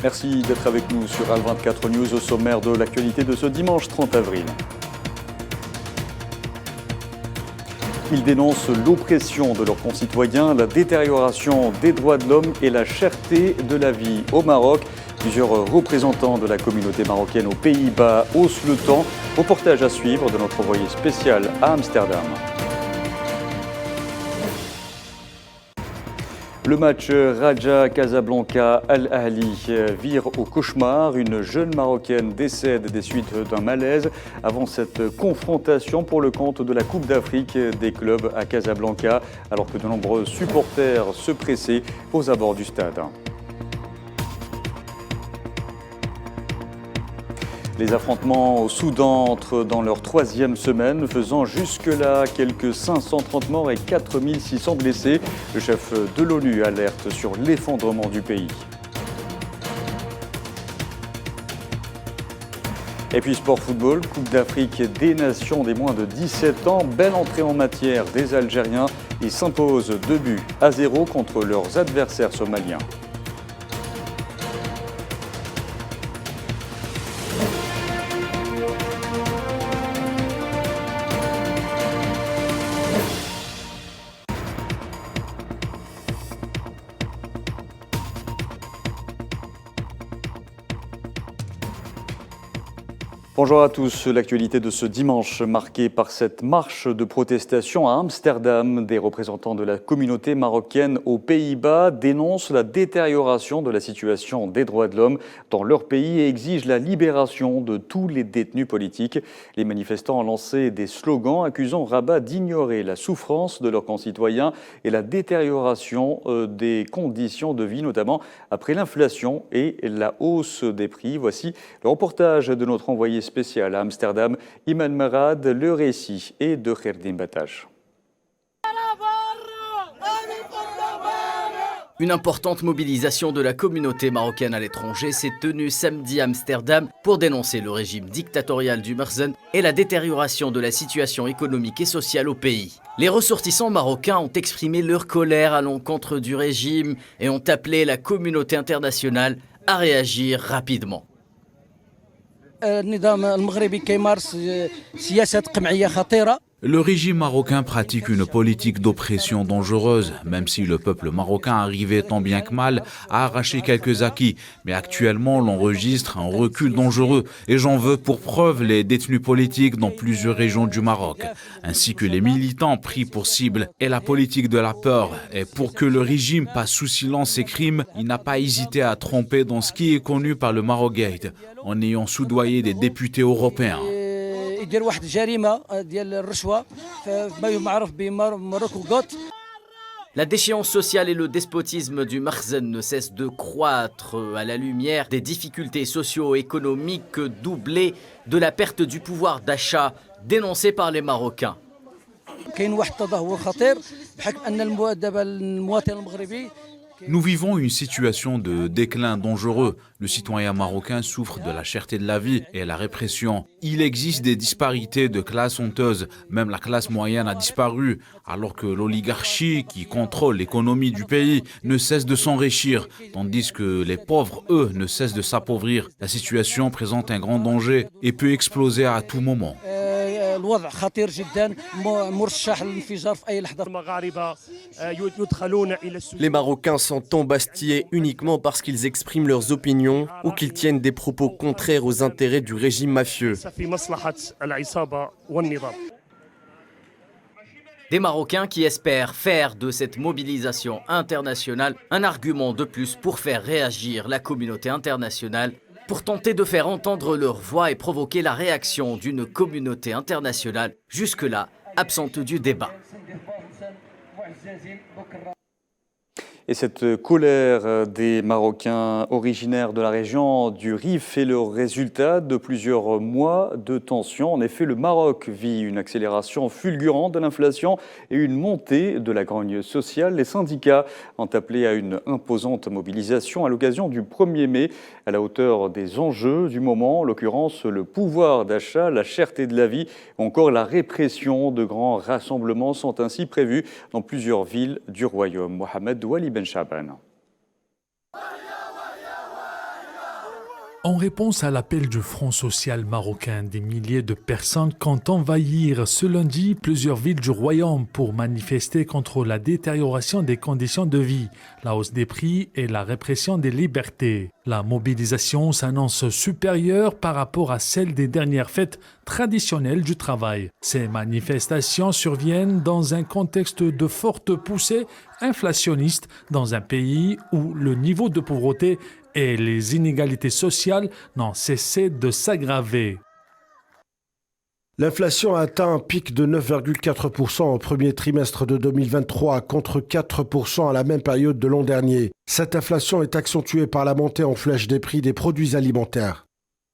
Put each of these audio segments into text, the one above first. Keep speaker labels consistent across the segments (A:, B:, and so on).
A: Merci d'être avec nous sur Al24 News au sommaire de l'actualité de ce dimanche 30 avril. Ils dénoncent l'oppression de leurs concitoyens, la détérioration des droits de l'homme et la cherté de la vie au Maroc. Plusieurs représentants de la communauté marocaine aux Pays-Bas haussent le ton. Reportage à suivre de notre envoyé spécial à Amsterdam. Le match Raja Casablanca Al Ahly vire au cauchemar. Une jeune Marocaine décède des suites d'un malaise avant cette confrontation pour le compte de la Coupe d'Afrique des clubs à Casablanca, alors que de nombreux supporters se pressaient aux abords du stade. Les affrontements au Soudan entrent dans leur 3e semaine, faisant jusque-là quelques 530 morts et 4600 blessés. Le chef de l'ONU alerte sur l'effondrement du pays. Et puis sport football, Coupe d'Afrique des Nations des moins de 17 ans. Belle entrée en matière des Algériens. Ils s'imposent 2-0 contre leurs adversaires somaliens. Bonjour à tous. L'actualité de ce dimanche marquée par cette marche de protestation à Amsterdam. Des représentants de la communauté marocaine aux Pays-Bas dénoncent la détérioration de la situation des droits de l'homme dans leur pays et exigent la libération de tous les détenus politiques. Les manifestants ont lancé des slogans accusant Rabat d'ignorer la souffrance de leurs concitoyens et la détérioration des conditions de vie, notamment après l'inflation et la hausse des prix. Voici le reportage de notre envoyé spécial à Amsterdam, Iman Marad, le récit est de Kherdin Batache.
B: Une importante mobilisation de la communauté marocaine à l'étranger s'est tenue samedi à Amsterdam pour dénoncer le régime dictatorial du Merzen et la détérioration de la situation économique et sociale au pays. Les ressortissants marocains ont exprimé leur colère à l'encontre du régime et ont appelé la communauté internationale à réagir rapidement.
C: Le régime marocain pratique une politique d'oppression dangereuse, même si le peuple marocain arrivait tant bien que mal à arracher quelques acquis. Mais actuellement, l'on enregistre un recul dangereux et j'en veux pour preuve les détenus politiques dans plusieurs régions du Maroc, ainsi que les militants pris pour cible et la politique de la peur. Et pour que le régime passe sous silence ces crimes, il n'a pas hésité à tromper dans ce qui est connu par le Marogate, en ayant soudoyé des députés européens.
B: La déchéance sociale et le despotisme du Merzen ne cessent de croître à la lumière des difficultés socio-économiques doublées de la perte du pouvoir d'achat dénoncée par les Marocains.
C: Nous vivons une situation de déclin dangereux. Le citoyen marocain souffre de la cherté de la vie et la répression. Il existe des disparités de classes honteuses. Même la classe moyenne a disparu, alors que l'oligarchie qui contrôle l'économie du pays ne cesse de s'enrichir, tandis que les pauvres, eux, ne cessent de s'appauvrir. La situation présente un grand danger et peut exploser à tout moment.
D: Les Marocains sont embastillés uniquement parce qu'ils expriment leurs opinions ou qu'ils tiennent des propos contraires aux intérêts du régime mafieux.
B: Des Marocains qui espèrent faire de cette mobilisation internationale un argument de plus pour faire réagir la communauté internationale, pour tenter de faire entendre leur voix et provoquer la réaction d'une communauté internationale jusque-là absente du débat.
A: Et cette colère des Marocains originaires de la région du Rif est le résultat de plusieurs mois de tension. En effet, le Maroc vit une accélération fulgurante de l'inflation et une montée de la grogne sociale. Les syndicats ont appelé à une imposante mobilisation à l'occasion du 1er mai, à la hauteur des enjeux du moment, en l'occurrence le pouvoir d'achat, la cherté de la vie ou encore la répression. De grands rassemblements sont ainsi prévus dans plusieurs villes du royaume. Mohamed Ouali Ben Chaban.
E: En réponse à l'appel du Front social marocain, des milliers de personnes comptent envahir ce lundi plusieurs villes du royaume pour manifester contre la détérioration des conditions de vie, la hausse des prix et la répression des libertés. La mobilisation s'annonce supérieure par rapport à celle des dernières fêtes traditionnelles du travail. Ces manifestations surviennent dans un contexte de forte poussée inflationniste dans un pays où le niveau de pauvreté et les inégalités sociales n'ont cessé de s'aggraver.
F: L'inflation a atteint un pic de 9,4% au premier trimestre de 2023 contre 4% à la même période de l'an dernier. Cette inflation est accentuée par la montée en flèche des prix des produits alimentaires.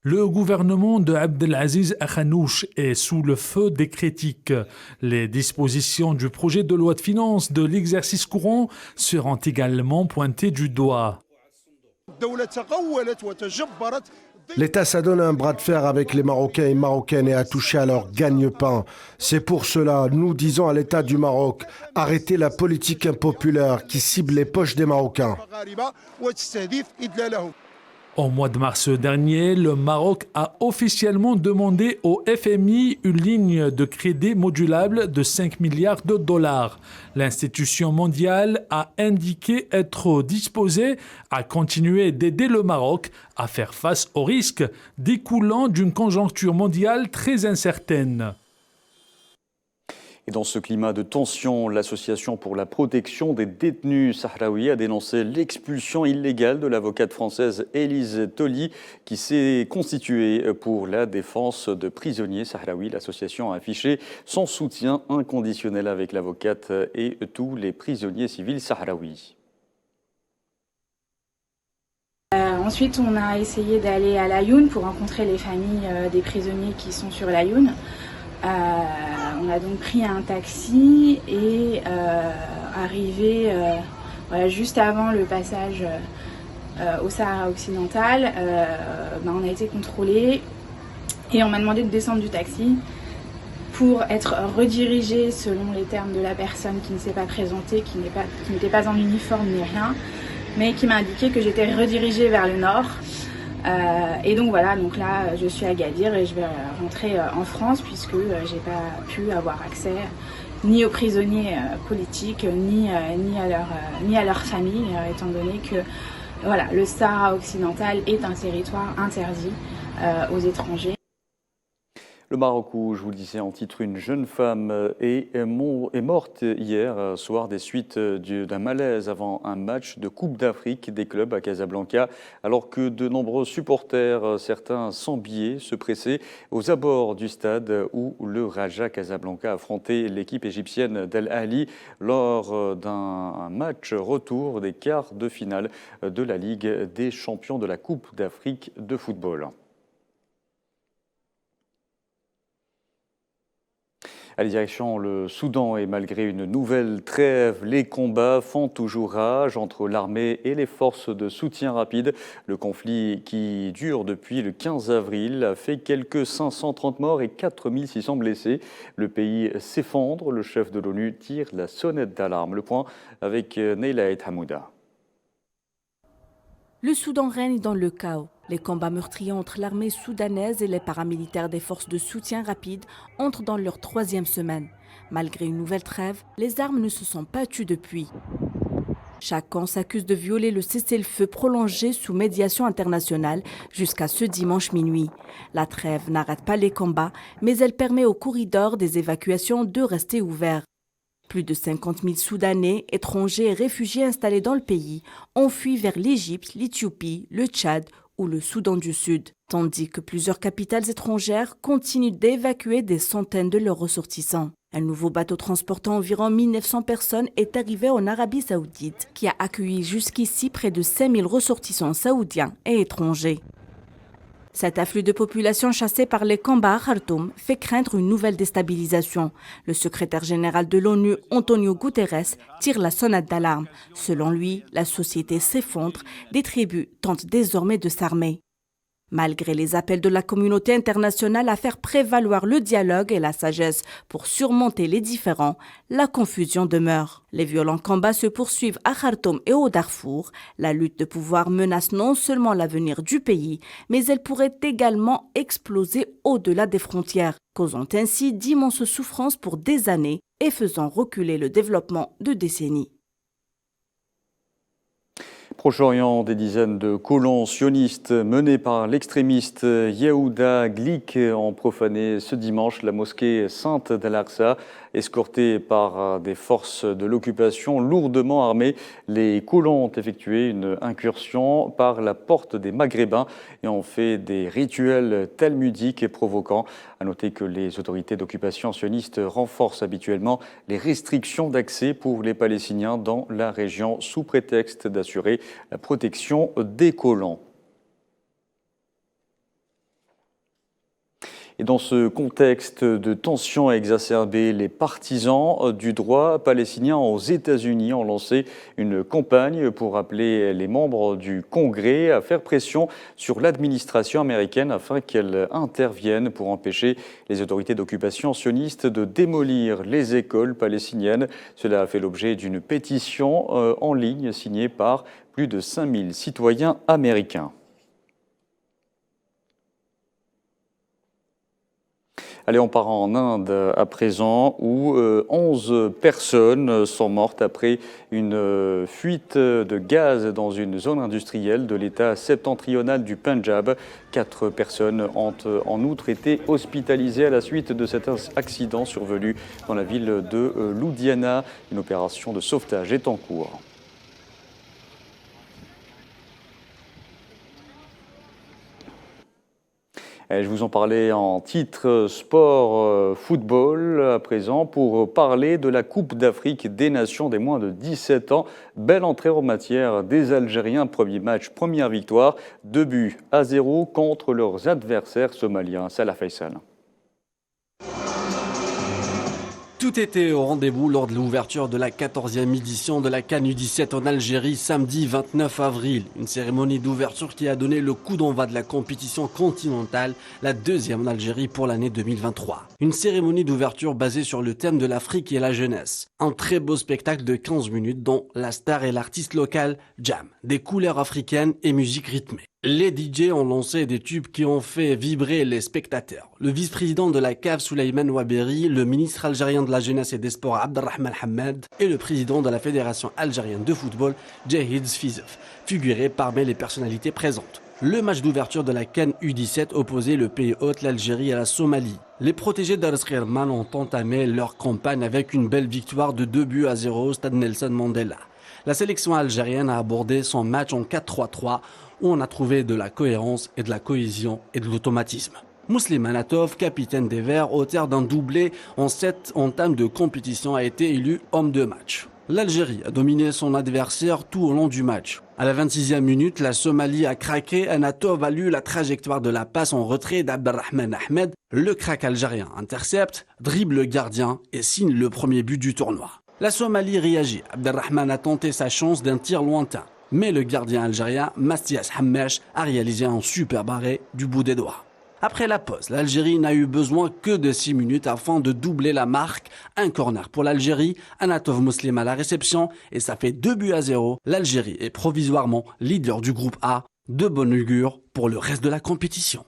E: Le gouvernement de Abdelaziz Akhanouch est sous le feu des critiques. Les dispositions du projet de loi de finances de l'exercice courant seront également pointées du doigt.
F: L'État s'adonne à un bras de fer avec les Marocains et Marocaines et a touché à leur gagne-pain. C'est pour cela, nous disons à l'État du Maroc, arrêtez la politique impopulaire qui cible les poches des Marocains.
E: Au mois de mars dernier, le Maroc a officiellement demandé au FMI une ligne de crédit modulable de 5 milliards de dollars. L'institution mondiale a indiqué être disposée à continuer d'aider le Maroc à faire face aux risques découlant d'une conjoncture mondiale très incertaine.
A: Et dans ce climat de tension, l'Association pour la protection des détenus sahraouis a dénoncé l'expulsion illégale de l'avocate française Élise Tolly qui s'est constituée pour la défense de prisonniers sahraouis. L'association a affiché son soutien inconditionnel avec l'avocate et tous les prisonniers civils sahraouis.
G: Ensuite, on a essayé d'aller à l'Ayoun pour rencontrer les familles des prisonniers qui sont sur l'Ayoun. On a donc pris un taxi et arrivé juste avant le passage au Sahara occidental, on a été contrôlé et on m'a demandé de descendre du taxi pour être redirigé selon les termes de la personne qui ne s'est pas présentée, qui n'était pas en uniforme ni rien, mais qui m'a indiqué que j'étais redirigée vers le nord. Et donc voilà, donc là je suis à Agadir et je vais rentrer en France puisque j'ai pas pu avoir accès ni aux prisonniers politiques ni à leur famille, étant donné que voilà, le Sahara occidental est un territoire interdit aux étrangers.
A: Le Maroc, où, je vous le disais en titre, une jeune femme est morte hier soir des suites d'un malaise avant un match de Coupe d'Afrique des clubs à Casablanca, alors que de nombreux supporters, certains sans billets, se pressaient aux abords du stade où le Raja Casablanca affrontait l'équipe égyptienne d'Al Ahly lors d'un match retour des quarts de finale de la Ligue des champions de la Coupe d'Afrique de football. Allez, direction le Soudan et malgré une nouvelle trêve, les combats font toujours rage entre l'armée et les forces de soutien rapide. Le conflit qui dure depuis le 15 avril a fait quelques 530 morts et 4600 blessés. Le pays s'effondre, le chef de l'ONU tire la sonnette d'alarme. Le point avec Neila Et Hamouda.
H: Le Soudan règne dans le chaos. Les combats meurtriers entre l'armée soudanaise et les paramilitaires des forces de soutien rapide entrent dans leur 3e semaine. Malgré une nouvelle trêve, les armes ne se sont pas tues depuis. Chaque camp s'accuse de violer le cessez-le-feu prolongé sous médiation internationale jusqu'à ce dimanche minuit. La trêve n'arrête pas les combats, mais elle permet aux corridors des évacuations de rester ouverts. Plus de 50 000 Soudanais, étrangers et réfugiés installés dans le pays ont fui vers l'Égypte, l'Éthiopie, le Tchad ou le Soudan du Sud, tandis que plusieurs capitales étrangères continuent d'évacuer des centaines de leurs ressortissants. Un nouveau bateau transportant environ 1900 personnes est arrivé en Arabie Saoudite, qui a accueilli jusqu'ici près de 5000 ressortissants saoudiens et étrangers. Cet afflux de population chassée par les combats à Khartoum fait craindre une nouvelle déstabilisation. Le secrétaire général de l'ONU, Antonio Guterres, tire la sonnette d'alarme. Selon lui, la société s'effondre, des tribus tentent désormais de s'armer. Malgré les appels de la communauté internationale à faire prévaloir le dialogue et la sagesse pour surmonter les différends, la confusion demeure. Les violents combats se poursuivent à Khartoum et au Darfour. La lutte de pouvoir menace non seulement l'avenir du pays, mais elle pourrait également exploser au-delà des frontières, causant ainsi d'immenses souffrances pour des années et faisant reculer le développement de décennies.
A: Proche-Orient, des dizaines de colons sionistes menés par l'extrémiste Yehuda Glick ont profané ce dimanche la mosquée Sainte d'Al-Aqsa. Escortés par des forces de l'occupation lourdement armées, les colons ont effectué une incursion par la porte des Maghrébins et ont fait des rituels talmudiques et provoquants. À noter que les autorités d'occupation sionistes renforcent habituellement les restrictions d'accès pour les Palestiniens dans la région sous prétexte d'assurer la protection des colons. Et dans ce contexte de tensions exacerbées, les partisans du droit palestinien aux États-Unis ont lancé une campagne pour appeler les membres du Congrès à faire pression sur l'administration américaine afin qu'elle intervienne pour empêcher les autorités d'occupation sionistes de démolir les écoles palestiniennes. Cela a fait l'objet d'une pétition en ligne signée par plus de 5000 citoyens américains. Allez, on part en Inde à présent où 11 personnes sont mortes après une fuite de gaz dans une zone industrielle de l'État septentrional du Punjab. 4 personnes ont en outre été hospitalisées à la suite de cet accident survenu dans la ville de Ludhiana. Une opération de sauvetage est en cours. Je vous en parlais en titre sport football à présent pour parler de la Coupe d'Afrique des Nations des moins de 17 ans. Belle entrée en matière des Algériens. Premier match, première victoire, 2-0 contre leurs adversaires somaliens. Salah Faisal.
I: Tout était au rendez-vous lors de l'ouverture de la 14e édition de la CAN U17 en Algérie samedi 29 avril. Une cérémonie d'ouverture qui a donné le coup d'envoi de la compétition continentale, la deuxième en Algérie pour l'année 2023. Une cérémonie d'ouverture basée sur le thème de l'Afrique et la jeunesse. Un très beau spectacle de 15 minutes dont la star est l'artiste local Jam. Des couleurs africaines et musique rythmée. Les DJ ont lancé des tubes qui ont fait vibrer les spectateurs. Le vice-président de la CAF, Souleymane Waberi, le ministre algérien de la Jeunesse et des Sports, Abdelrahman Hamad, et le président de la Fédération algérienne de football, Djahid Sfizov, figuraient parmi les personnalités présentes. Le match d'ouverture de la CAN U17 opposait le pays hôte, l'Algérie, à la Somalie. Les protégés d'Ares Kherman ont entamé leur campagne avec une belle victoire de 2-0 au stade Nelson Mandela. La sélection algérienne a abordé son match en 4-3-3 où on a trouvé de la cohérence et de la cohésion et de l'automatisme. Mouslim Anatov, capitaine des Verts, auteur d'un doublé en 7 entames de compétition, a été élu homme de match. L'Algérie a dominé son adversaire tout au long du match. À la 26e minute, la Somalie a craqué. Anatov a lu la trajectoire de la passe en retrait d'Abdelrahman Ahmed. Le crack algérien intercepte, dribble le gardien et signe le premier but du tournoi. La Somalie réagit. Abdelrahman a tenté sa chance d'un tir lointain. Mais le gardien algérien, Mastias Hammesh, a réalisé un super arrêt du bout des doigts. Après la pause, l'Algérie n'a eu besoin que de 6 minutes afin de doubler la marque. Un corner pour l'Algérie, Anatov Muslim à la réception et ça fait 2-0. L'Algérie est provisoirement leader du groupe A. De bon augure pour le reste de la compétition.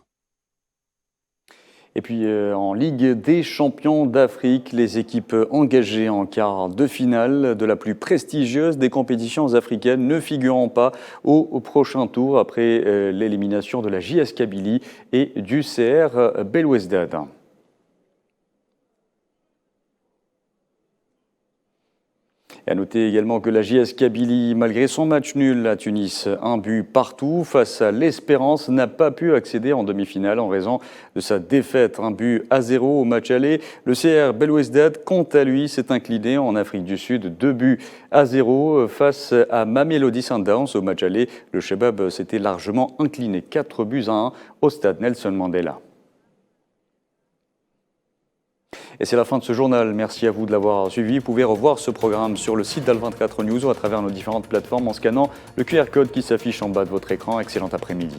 A: Et puis en Ligue des champions d'Afrique, les équipes engagées en quart de finale de la plus prestigieuse des compétitions africaines ne figurant pas au prochain tour après l'élimination de la JS Kabylie et du CR Belouizdad. Et à noter également que la JS Kabylie, malgré son match nul à Tunis, un but partout face à l'Espérance, n'a pas pu accéder en demi-finale en raison de sa défaite. 1-0 au match aller. Le CR Belouizdad, quant à lui, s'est incliné en Afrique du Sud 2-0 face à Mamelodi Sundowns au match aller. Le Shabab s'était largement incliné 4-1 au stade Nelson Mandela. Et c'est la fin de ce journal. Merci à vous de l'avoir suivi. Vous pouvez revoir ce programme sur le site d'Al24 News ou à travers nos différentes plateformes en scannant le QR code qui s'affiche en bas de votre écran. Excellent après-midi.